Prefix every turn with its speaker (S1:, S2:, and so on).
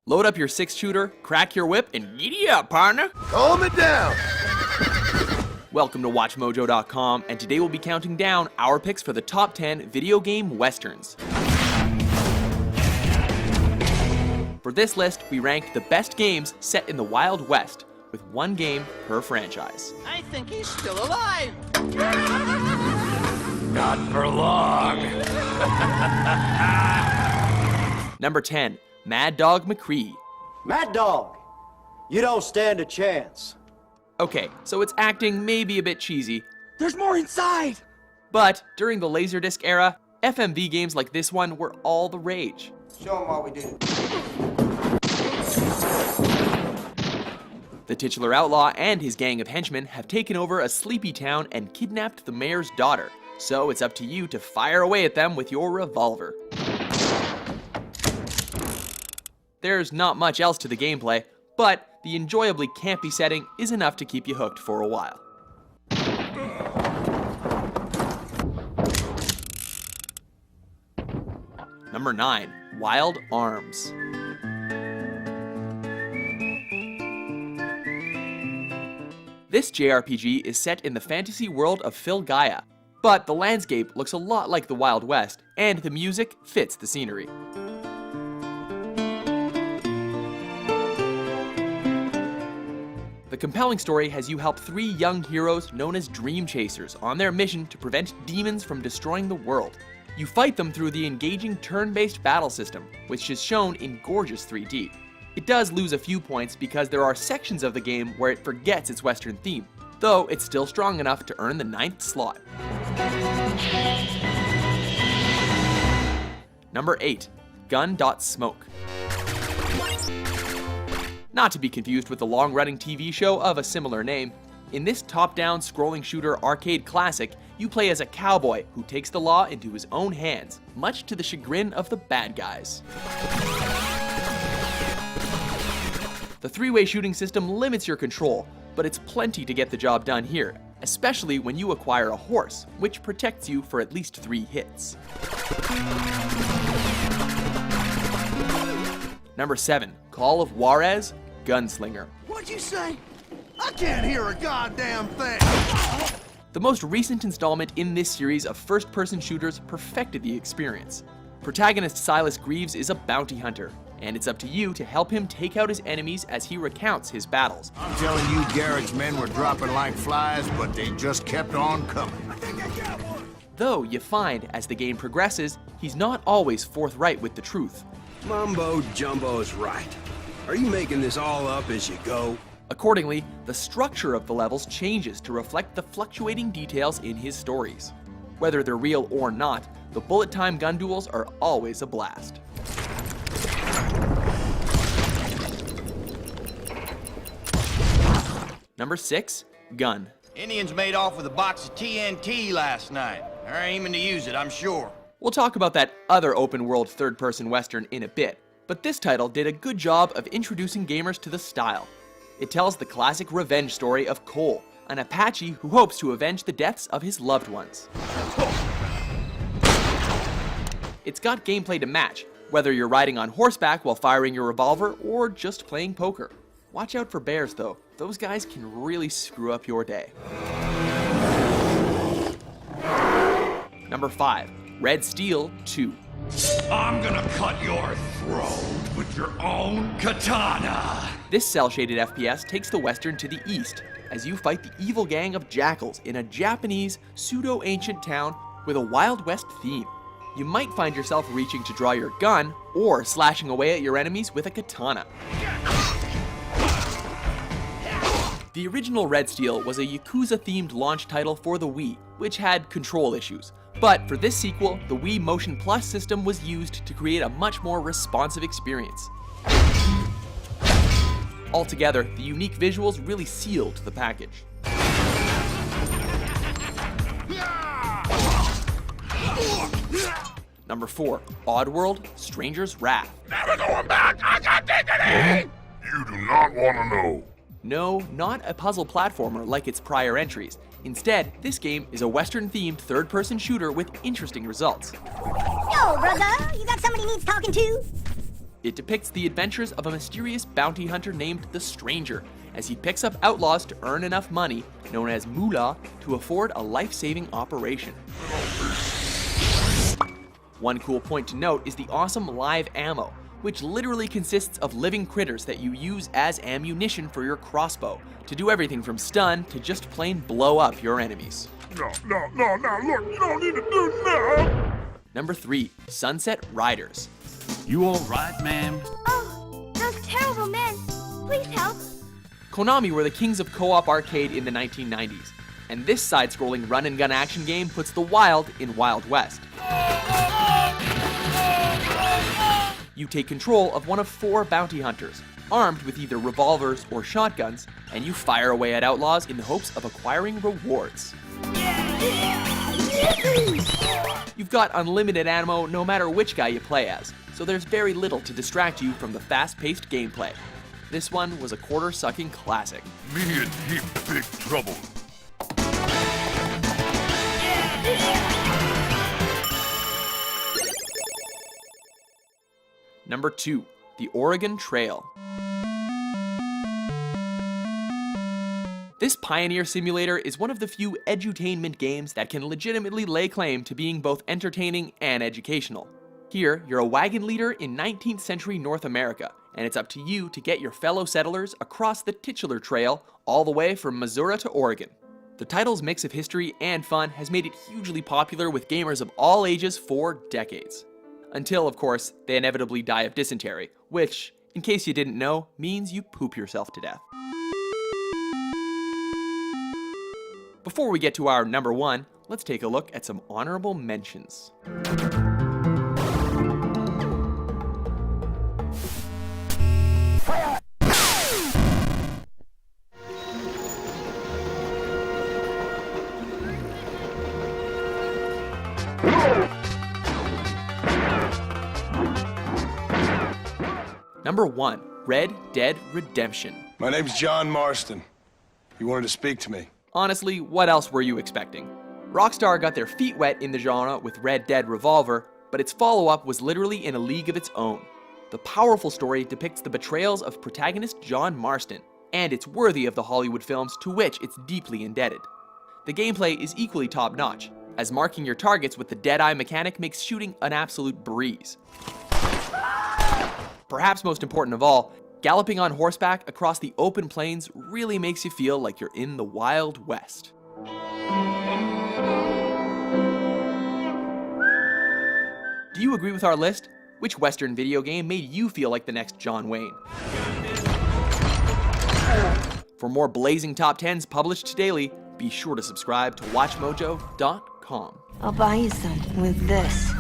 S1: Load up your 6-shooter, crack your whip, and giddy up, partner!
S2: Calm it down!
S1: Welcome to WatchMojo.com, and today we'll be counting down our picks for the top 10 video game westerns. For this list, we ranked the best games set in the Wild West, with one game per franchise.
S3: I think he's still alive!
S4: Not for long.
S1: Number 10, Mad Dog McCree.
S5: Mad Dog, you don't stand a chance.
S1: Okay, so its acting may be a bit cheesy,
S3: There's more inside!
S1: but during the Laserdisc era, FMV games like this one were all the rage.
S2: Show them what we did.
S1: The titular outlaw and his gang of henchmen have taken over a sleepy town and kidnapped the mayor's daughter, so it's up to you to fire away at them with your revolver. There's not much else to the gameplay, but the enjoyably campy setting is enough to keep you hooked for a while. Number 9, Wild Arms. This JRPG is set in the fantasy world of Phil Gaia, but the landscape looks a lot like the Wild West, and the music fits the scenery. The compelling story has you help 3 young heroes known as Dream Chasers on their mission to prevent demons from destroying the world. You fight them through the engaging turn-based battle system, which is shown in gorgeous 3D. It does lose a few points because there are sections of the game where it forgets its Western theme, though it's still strong enough to earn the 9th slot. Number 8, Gun.Smoke. Not to be confused with the long-running TV show of a similar name, in this top-down scrolling shooter arcade classic, you play as a cowboy who takes the law into his own hands, much to the chagrin of the bad guys. The 3-way shooting system limits your control, but it's plenty to get the job done here, especially when you acquire a horse, which protects you for at least 3 hits. Number 7, Call of Juarez, Gunslinger.
S2: What'd you say? I can't hear a goddamn thing!
S1: The most recent installment in this series of first-person shooters perfected the experience. Protagonist Silas Greaves is a bounty hunter, and it's up to you to help him take out his enemies as he recounts his battles.
S4: I'm telling you, Garrett's men were dropping like flies, but they just kept on coming.
S1: Though you find, as the game progresses, he's not always forthright with the truth.
S6: Mumbo Jumbo's right. Are you making this all up as you go?
S1: Accordingly, the structure of the levels changes to reflect the fluctuating details in his stories. Whether they're real or not, the bullet time gun duels are always a blast. Number 6, Gun.
S3: Indians made off with a box of TNT last night. They're aiming to use it, I'm sure.
S1: We'll talk about that other open-world third-person western in a bit, but this title did a good job of introducing gamers to the style. It tells the classic revenge story of Cole, an Apache who hopes to avenge the deaths of his loved ones. It's got gameplay to match, whether you're riding on horseback while firing your revolver or just playing poker. Watch out for bears though, those guys can really screw up your day. Number 5, Red Steel 2.
S4: I'm gonna cut your throat with your own katana.
S1: This cel-shaded FPS takes the Western to the east, as you fight the evil gang of jackals in a Japanese, pseudo-ancient town with a Wild West theme. You might find yourself reaching to draw your gun, or slashing away at your enemies with a katana. The original Red Steel was a Yakuza-themed launch title for the Wii, which had control issues. But for this sequel, the Wii Motion Plus system was used to create a much more responsive experience. Altogether, the unique visuals really sealed the package. Number 4, Oddworld, Stranger's Wrath.
S4: Never going back. I got dignity. You do not want to know.
S1: No, not a puzzle platformer like its prior entries. Instead, this game is a Western-themed third-person shooter with interesting results.
S7: Yo, brother, you got somebody needs talking to?
S1: It depicts the adventures of a mysterious bounty hunter named the Stranger, as he picks up outlaws to earn enough money, known as moolah, to afford a life-saving operation. One cool point to note is the awesome live ammo, which literally consists of living critters that you use as ammunition for your crossbow, to do everything from stun to just plain blow up your enemies.
S4: No, look, you don't need to do that!
S1: Number 3. Sunset Riders.
S7: You alright, ma'am?
S8: Oh, those terrible men. Please help.
S1: Konami were the kings of co-op arcade in the 1990s, and this side-scrolling run-and-gun action game puts the wild in Wild West. You take control of one of 4 bounty hunters, armed with either revolvers or shotguns, and you fire away at outlaws in the hopes of acquiring rewards. You've got unlimited ammo no matter which guy you play as, so there's very little to distract you from the fast-paced gameplay. This one was a quarter-sucking classic.
S4: Me and him big trouble.
S1: Number 2. The Oregon Trail. This pioneer simulator is one of the few edutainment games that can legitimately lay claim to being both entertaining and educational. Here, you're a wagon leader in 19th century North America, and it's up to you to get your fellow settlers across the titular trail all the way from Missouri to Oregon. The title's mix of history and fun has made it hugely popular with gamers of all ages for decades. Until, of course, they inevitably die of dysentery, which, in case you didn't know, means you poop yourself to death. Before we get to our number 1, let's take a look at some honorable mentions. Number 1, Red Dead Redemption.
S9: My name's John Marston. You wanted to speak to me?
S1: Honestly, what else were you expecting? Rockstar got their feet wet in the genre with Red Dead Revolver, but its follow-up was literally in a league of its own. The powerful story depicts the betrayals of protagonist John Marston, and it's worthy of the Hollywood films to which it's deeply indebted. The gameplay is equally top-notch, as marking your targets with the Deadeye mechanic makes shooting an absolute breeze. Perhaps most important of all, galloping on horseback across the open plains really makes you feel like you're in the Wild West. Do you agree with our list? Which Western video game made you feel like the next John Wayne? For more blazing top 10s published daily, be sure to subscribe to WatchMojo.com.
S8: I'll buy you some with this.